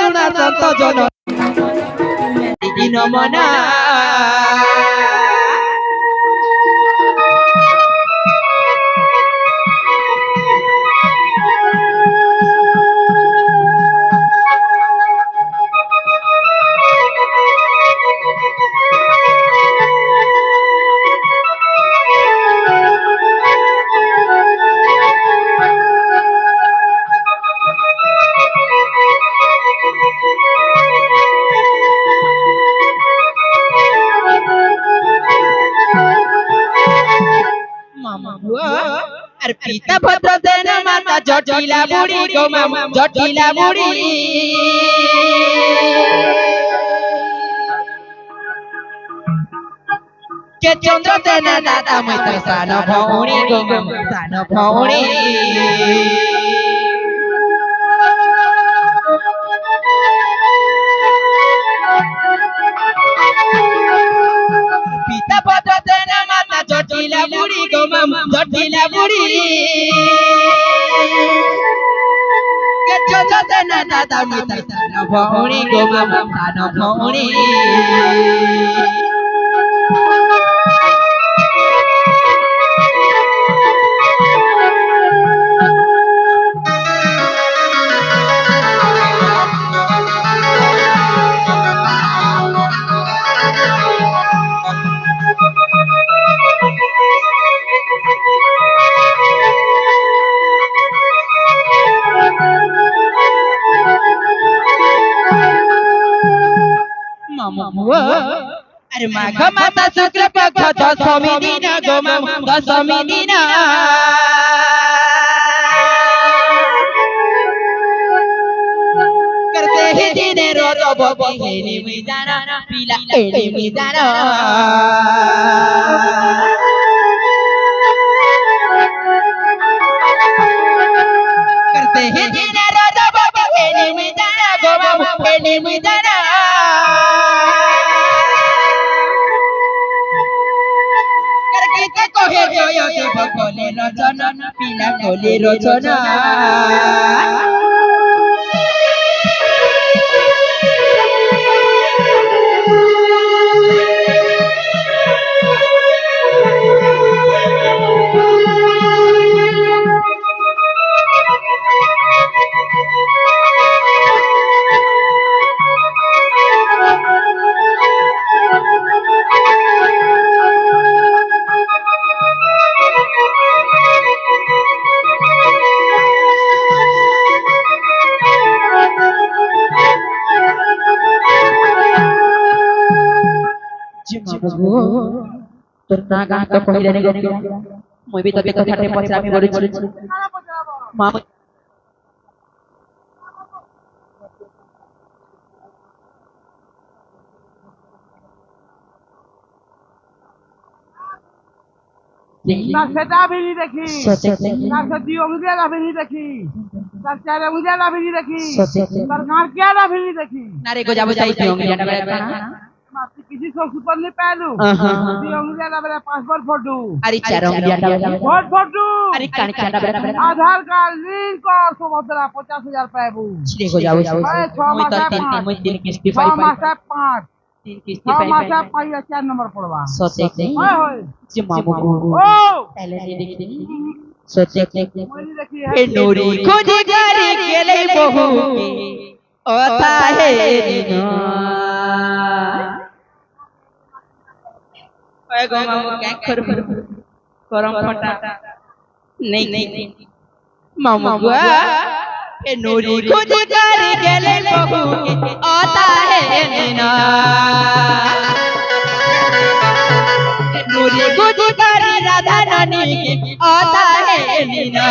করুণা সন্ত জন নমনা আর পিতা ভদ্রদেন মাতা জটিলা বুড়ি গো মামা জটিলা বুড়ি কে চন্দ্র দেন দাদা মই তো সান ভৌণী গো মামা সান ভৌণী পিতা ভদ্রদেন মাতা জটিলা বুড়ি গো মামা জটিলা বুড়ি কে চন্দ্র দেন দাদা মই তো সান ভৌণী গো মামা সান ভৌণী अरे माघ माता शुक्ल पक्ष दशमी दिन गो मामा दशमी दिन करते ही दिन रोज बबी हेनी मिदाना पीला हेनी मिदाना करते ही दिन रोज बबी हेनी मिदाना गो मामा हेनी मिदाना कहे जय देव कले रचना पीला कले रचना তোর না গান তো কইলে নে গো মই বি তোতে কথাতে পছরামি বলেছি মা না সেটা বেরি দেখি না সত্যি অঙ্গিয়া বেরি দেখি তার চারে অঙ্গিয়া বেরি দেখি তার গার কেয়া বেরি দেখি না রে গো যাবো যাইছি অঙ্গিয়া বেরা না माती किसी सो सुपर ने पहलू दी अंगुलिया ना मेरा पासपोर्ट फोटो अरे चार अंगुलिया फोट फोटो अरे कान क्या ना बेरा आधार कार्ड लिंक और सुभद्रा 50,000 पाएबू छिरे को जाओ अरे 6 मास मैं तीन किस्ती 6 मास 5 तीन किस्ती 6 मास 5 4 नंबर पड़वा सोते ओए होए जी मामू को ओ पहले ये देखी सोते मोरी देखी ए नूरी खुद गारी गेले बहू ओता है ना ओए गो मामू क्या कर करम फटा नहीं मामू गुआ ए नूरी खुद गारी गेले बहू ओता है ना ए नूरी खुद गारी राधा रानी ओता है ना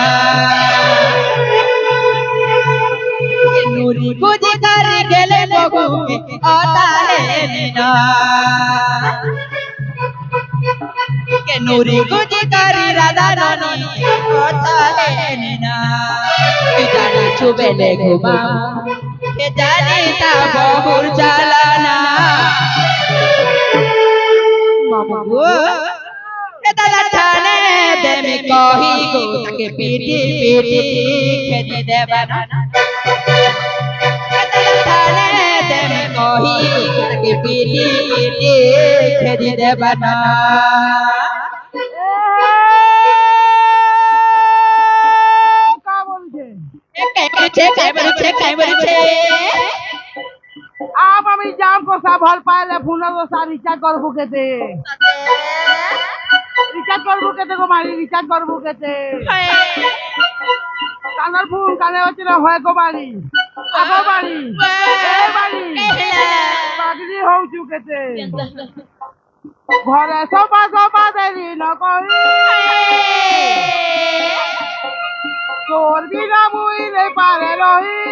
ए नूरी खुद गारी गेले बहू ओता है ना के नूरी कुछ करी राधा रानी होता है नीना के जाने छुबेले घुमा के जाने ता बहुर चलाना मामू के दादा ठाने दे में कही को ताके पीटी पीटी के दी दे बना के दादा ठाने তেমনি কহি তাকে পিটি পিটি খেদি দেবা না কা বলছে কাই বলছে আমি যাম কষা ভাল পাইলে ফোনত কষা রিচার্জ করবো কেতে রিচার্জ করবো কেতে গো মারি রিচার্জ করবো কেতে কানের ফোন কানে হচ্ছে না হয় গো বাড়ি আগো বাড়ি বাড়ি বাগরি হউছু কেতে ঘরে সবা সবা দেরি নকরি তোর বিনা মুইলে পারে রহি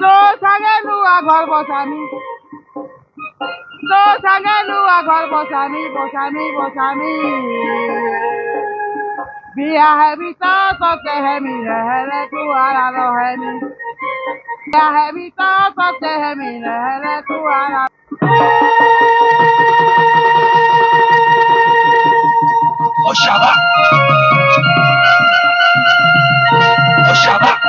তো সাগে লুয়া ঘর বসামি তো সাগে লুয়া ঘর বসামি বসামি বসামি বিয়া হেবি তো কেহেমি রহলে তুয়ারা রহেমি বিয়া হেবি তো কেহেমি রহলে তুয়ারা Oxalá! Oxalá!